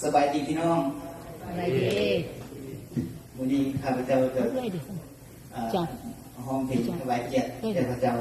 สบายดีพี่น้องอะไรดีวันนี้ข้าพเจ้าจะห้องเพลงถวายเกียรติแด่พระเจ้า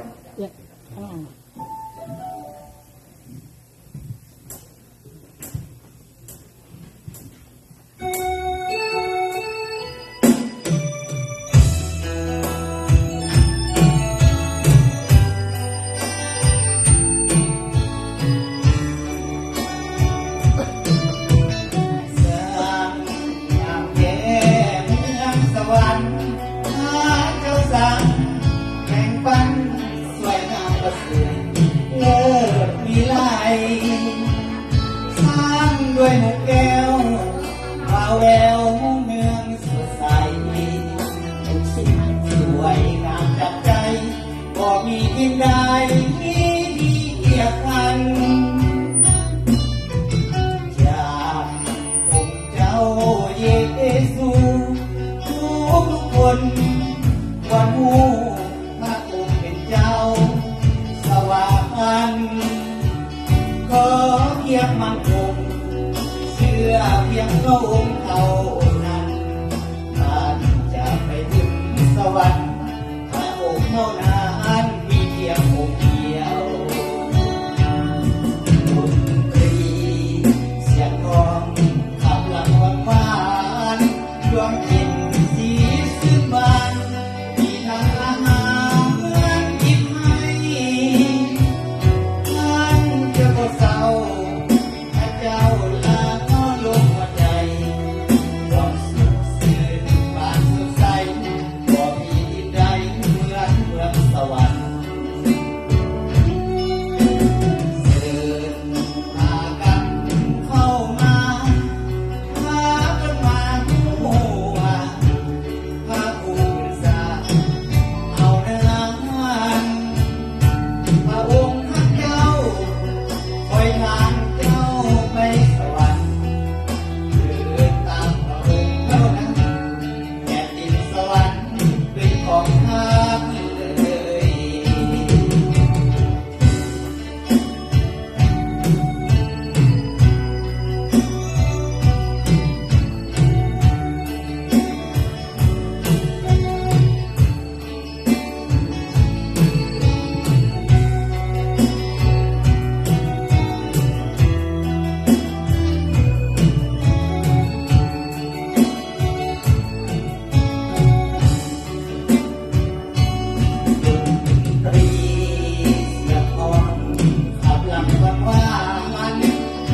ด้วยมุกแก้วมาแววเมืองสดใสทุกสิ่งสวยงามจับใจก็มีที่ใดที่เทียบกันจากองค์เจ้าเยซูทุกคนวันหูพระองค์เป็นเจ้าสวรรค์ขอเทียบมันคงเชื่อเพียงพระองค์เท่านั้นท่านจะไปถึงสวรรค์พระองค์เท่านั้นมีเพียงองค์เดียวดนตรีเสียงกลองขับลำหวานดวงจิตสีซื่นบานมีทั้งอาหารเหมือนยิ้มให้ท่านจะบ่เศร้าพระเจ้า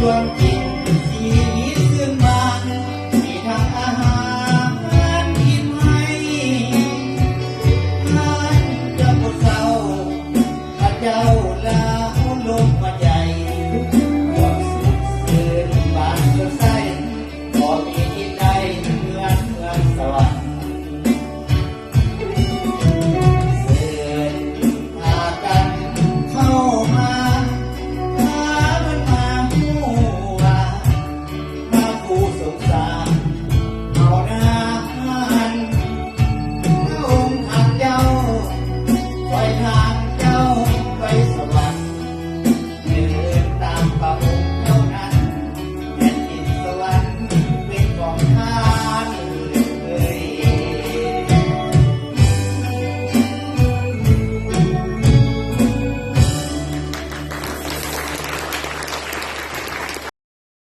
ดวง